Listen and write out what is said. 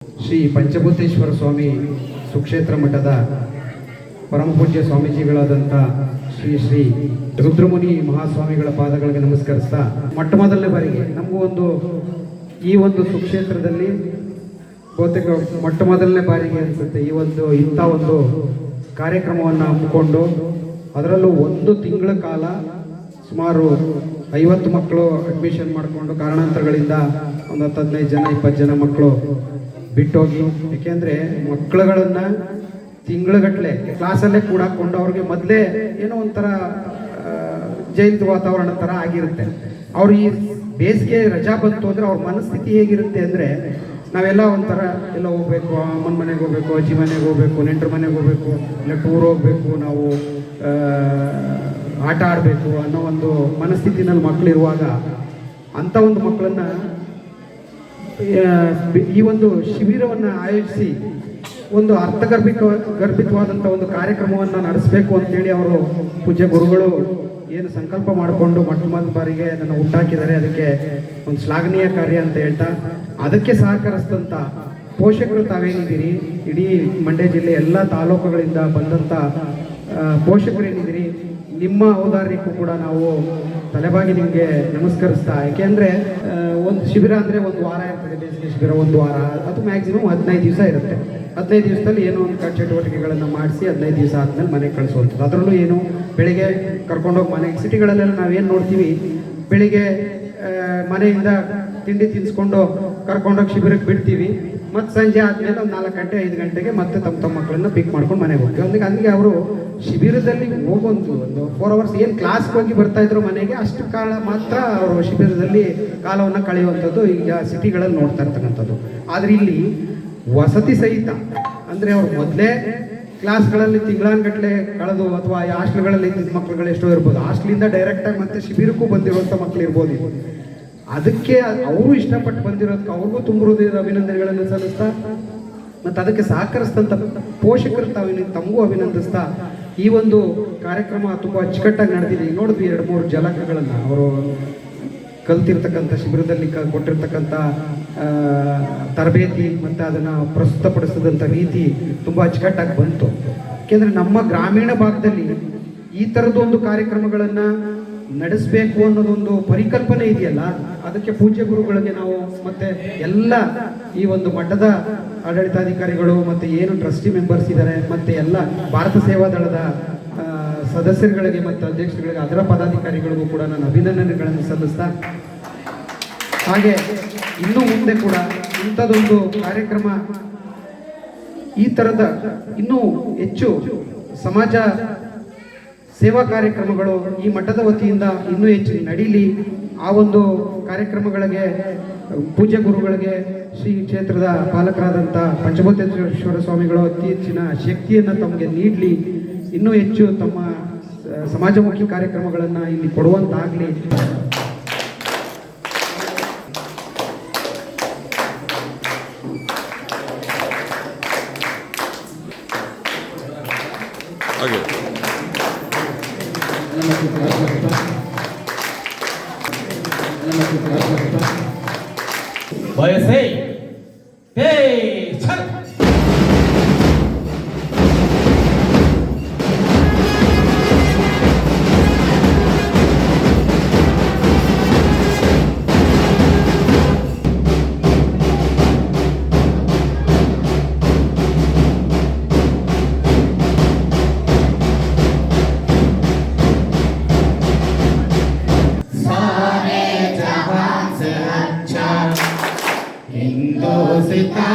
ಶ್ರೀ ಪಂಚಭೂತೇಶ್ವರ ಸ್ವಾಮಿ ಸುಕ್ಷೇತ್ರ ಮಠದ ಪರಮಪೂಜ್ಯ ಸ್ವಾಮೀಜಿಗಳಾದಂಥ ಶ್ರೀ ಶ್ರೀ ರುದ್ರಮುನಿ ಮಹಾಸ್ವಾಮಿಗಳ ಪಾದಗಳಿಗೆ ನಮಸ್ಕರಿಸ್ತಾ ಮೊಟ್ಟ ಮೊದಲನೇ ಬಾರಿಗೆ ನಮಗೂ ಈ ಒಂದು ಸುಕ್ಷೇತ್ರದಲ್ಲಿ ಬಹುತೇಕ ಮೊಟ್ಟ ಮೊದಲನೇ ಬಾರಿಗೆ ಅನಿಸುತ್ತೆ ಇಂಥ ಒಂದು ಕಾರ್ಯಕ್ರಮವನ್ನು ಹಮ್ಮಿಕೊಂಡು ಅದರಲ್ಲೂ ಒಂದು ತಿಂಗಳ ಕಾಲ ಸುಮಾರು 50 ಮಕ್ಕಳು ಅಡ್ಮಿಷನ್ ಮಾಡಿಕೊಂಡು ಕಾರಣಾಂತರಗಳಿಂದ ಒಂದು 15 ಜನ 20 ಜನ ಮಕ್ಕಳು ಬಿಟ್ಟೋಗಿ, ಏಕೆಂದರೆ ಮಕ್ಕಳುಗಳನ್ನು ತಿಂಗಳುಗಟ್ಟಲೆ ಕ್ಲಾಸಲ್ಲೇ ಕೂಡಾಕೊಂಡು ಅವ್ರಿಗೆ ಮೊದಲೇ ಏನೋ ಒಂಥರ ಜೈಲ್ದ ವಾತಾವರಣ ಥರ ಆಗಿರುತ್ತೆ. ಅವ್ರು ಈ ಬೇಸಿಗೆ ರಜಾ ಬಂತು ಅಂದರೆ ಅವ್ರ ಮನಸ್ಥಿತಿ ಹೇಗಿರುತ್ತೆ ಅಂದರೆ, ನಾವೆಲ್ಲ ಒಂಥರ ಎಲ್ಲ ಹೋಗ್ಬೇಕು, ಅಮ್ಮನ ಮನೆಗೆ ಹೋಗ್ಬೇಕು, ಅಜ್ಜಿ ಮನೆಗೆ ಹೋಗ್ಬೇಕು, ನೆಂಟರ ಮನೆಗೆ ಹೋಗ್ಬೇಕು, ಇಲ್ಲ ಟೂರ್ ಹೋಗ್ಬೇಕು, ನಾವು ಆಟ ಆಡಬೇಕು ಅನ್ನೋ ಒಂದು ಮನಸ್ಥಿತಿನಲ್ಲಿ ಮಕ್ಕಳಿರುವಾಗ ಅಂಥ ಒಂದು ಮಕ್ಕಳನ್ನು ಈ ಒಂದು ಶಿಬಿರವನ್ನು ಆಯೋಜಿಸಿ ಒಂದು ಗರ್ಭಿತವಾದಂಥ ಒಂದು ಕಾರ್ಯಕ್ರಮವನ್ನು ನಡೆಸಬೇಕು ಅಂತೇಳಿ ಅವರು ಪೂಜ್ಯ ಗುರುಗಳು ಏನು ಸಂಕಲ್ಪ ಮಾಡಿಕೊಂಡು ಮೊಟ್ಟ ಬಾರಿಗೆ ಅದನ್ನು ಹುಟ್ಟಾಕಿದ್ದಾರೆ. ಅದಕ್ಕೆ ಒಂದು ಶ್ಲಾಘನೀಯ ಕಾರ್ಯ ಅಂತ ಹೇಳ್ತಾ, ಅದಕ್ಕೆ ಸಹಕರಿಸಿದಂಥ ಪೋಷಕರು ತಾವೇನಿದ್ದೀರಿ, ಇಡೀ ಮಂಡ್ಯ ಜಿಲ್ಲೆ ಎಲ್ಲ ತಾಲೂಕುಗಳಿಂದ ಬಂದಂಥ ಪೋಷಕರು ಏನಿದ್ದೀರಿ, ನಿಮ್ಮ ಔದಾರ್ಯಕ್ಕೂ ಕೂಡ ನಾವು ತಲೆಬಾಗಿ ನಿಮಗೆ ನಮಸ್ಕರಿಸ್ತಾ. ಏಕೆಂದರೆ ಒಂದು ಶಿಬಿರ ಅಂದರೆ ಒಂದು ವಾರ ಇರ್ತದೆ, ಬೇಸಿಗೆ ಶಿಬಿರ ಒಂದು ವಾರ, ಅದು ಮ್ಯಾಕ್ಸಿಮಮ್ 15 ದಿವಸ ಇರುತ್ತೆ. 15 ದಿವಸದಲ್ಲಿ ಏನೋ ಒಂದು ಚಟುವಟಿಕೆಗಳನ್ನು ಮಾಡಿಸಿ 15 ದಿವಸ ಆದಮೇಲೆ ಮನೆಗೆ ಕಳಿಸುವಂಥದ್ದು. ಅದರಲ್ಲೂ ಏನು ಬೆಳಿಗ್ಗೆ ಕರ್ಕೊಂಡೋಗಿ ಮನೆಗೆ, ಸಿಟಿಗಳಲ್ಲೆಲ್ಲ ನಾವೇನು ನೋಡ್ತೀವಿ, ಬೆಳಿಗ್ಗೆ ಮನೆಯಿಂದ ತಿಂಡಿ ತಿನ್ನಿಸ್ಕೊಂಡು ಕರ್ಕೊಂಡೋಗಿ ಶಿಬಿರಕ್ಕೆ ಬಿಡ್ತೀವಿ, ಮತ್ತು ಸಂಜೆ ಆದಮೇಲೆ ಒಂದು 4 ಗಂಟೆ 5 ಗಂಟೆಗೆ ಮತ್ತೆ ತಮ್ಮ ಮಕ್ಕಳನ್ನ ಪಿಕ್ ಮಾಡ್ಕೊಂಡು ಮನೆಗೆ ಹೋಗ್ತೀವಿ. ಅಲ್ಲಿಗೆ ಅವರು ಶಿಬಿರದಲ್ಲಿ ಹೋಗೊಂದು 4 ಅವರ್ಸ್ ಏನು ಕ್ಲಾಸ್ಗೆ ಹೋಗಿ ಬರ್ತಾ ಇದ್ರು ಮನೆಗೆ, ಅಷ್ಟು ಕಾಲ ಮಾತ್ರ ಅವರು ಶಿಬಿರದಲ್ಲಿ ಕಾಲವನ್ನು ಕಳೆಯುವಂಥದ್ದು ಈಗ ಸಿಟಿಗಳಲ್ಲಿ ನೋಡ್ತಾ ಇರ್ತಕ್ಕಂಥದ್ದು. ಆದರೆ ಇಲ್ಲಿ ವಸತಿ ಸಹಿತ ಅಂದರೆ ಅವ್ರು ಮೊದಲೇ ಕ್ಲಾಸ್ಗಳಲ್ಲಿ ತಿಂಗಳಾನ್ಗಟ್ಟಲೆ ಕಳೆದು, ಅಥವಾ ಹಾಸ್ಟೆಲ್ಗಳಲ್ಲಿ ಇದ್ದಿದ್ದ ಮಕ್ಕಳುಗಳು ಎಷ್ಟೋ ಇರ್ಬೋದು, ಹಾಸ್ಟೆಲಿಂದ ಡೈರೆಕ್ಟಾಗಿ ಮತ್ತೆ ಶಿಬಿರಕ್ಕೂ ಬಂದಿರುವಂಥ ಮಕ್ಕಳು ಇರ್ಬೋದು. ಅದಕ್ಕೆ ಅವರು ಇಷ್ಟಪಟ್ಟು ಬಂದಿರೋದಕ್ಕೆ ಅವ್ರಿಗೂ ತುಂಬ ಹೃದಯದ ಅಭಿನಂದನೆಗಳನ್ನು ಸಲ್ಲಿಸ್ತಾ, ಮತ್ತು ಅದಕ್ಕೆ ಸಹಕರಿಸಿದಂಥ ಪೋಷಕರು ತಮಗೂ ಅಭಿನಂದಿಸ್ತಾ, ಈ ಒಂದು ಕಾರ್ಯಕ್ರಮ ತುಂಬ ಅಚ್ಚುಕಟ್ಟಾಗಿ ನಡೆದಿದೆ. ನೋಡಿದ್ವಿ 2-3 ಜಲಕಗಳನ್ನು ಅವರು ಕಲ್ತಿರ್ತಕ್ಕಂಥ ಶಿಬಿರದಲ್ಲಿ ಕೊಟ್ಟಿರ್ತಕ್ಕಂಥ ತರಬೇತಿ ಮತ್ತು ಅದನ್ನು ಪ್ರಸ್ತುತಪಡಿಸಿದಂಥ ರೀತಿ ತುಂಬ ಅಚ್ಚುಕಟ್ಟಾಗಿ ಬಂತು. ಏಕೆಂದರೆ ನಮ್ಮ ಗ್ರಾಮೀಣ ಭಾಗದಲ್ಲಿ ಈ ಥರದೊಂದು ಕಾರ್ಯಕ್ರಮಗಳನ್ನು ನಡೆಸಬೇಕು ಅನ್ನೋದೊಂದು ಪರಿಕಲ್ಪನೆ ಇದೆಯಲ್ಲ, ಅದಕ್ಕೆ ಪೂಜ್ಯ ಗುರುಗಳಿಗೆ ನಾವು ಮತ್ತು ಎಲ್ಲ ಈ ಒಂದು ಮಠದ ಆಡಳಿತಾಧಿಕಾರಿಗಳು ಮತ್ತು ಏನು ಟ್ರಸ್ಟಿ ಮೆಂಬರ್ಸ್ ಇದ್ದಾರೆ, ಮತ್ತು ಎಲ್ಲ ಭಾರತ ಸೇವಾದಳದ ಸದಸ್ಯರುಗಳಿಗೆ ಮತ್ತು ಅಧ್ಯಕ್ಷರುಗಳಿಗೆ, ಅದರ ಪದಾಧಿಕಾರಿಗಳಿಗೂ ಕೂಡ ನಾನು ಅಭಿನಂದನೆಗಳನ್ನು ಸಲ್ಲಿಸ್ತಾ, ಹಾಗೆ ಇನ್ನೂ ಮುಂದೆ ಕೂಡ ಇಂಥದ್ದೊಂದು ಕಾರ್ಯಕ್ರಮ, ಈ ಥರದ ಇನ್ನೂ ಹೆಚ್ಚು ಸಮಾಜ ಸೇವಾ ಕಾರ್ಯಕ್ರಮಗಳು ಈ ಮಠದ ವತಿಯಿಂದ ಇನ್ನೂ ಹೆಚ್ಚು ನಡೀಲಿ. ಆ ಒಂದು ಕಾರ್ಯಕ್ರಮಗಳಿಗೆ ಪೂಜ್ಯ ಗುರುಗಳಿಗೆ, ಶ್ರೀ ಕ್ಷೇತ್ರದ ಪಾಲಕರಾದಂಥ ಪಂಚಭೂತೇಶ್ವರ ಸ್ವಾಮಿಗಳು ಅತಿ ಹೆಚ್ಚಿನ ಶಕ್ತಿಯನ್ನು ತಮಗೆ ನೀಡಲಿ, ಇನ್ನೂ ಹೆಚ್ಚು ತಮ್ಮ ಸಮಾಜಮುಖಿ ಕಾರ್ಯಕ್ರಮಗಳನ್ನು ಇಲ್ಲಿ ಕೊಡುವಂತಾಗಲಿ. ಬಯಸೇ Hindosita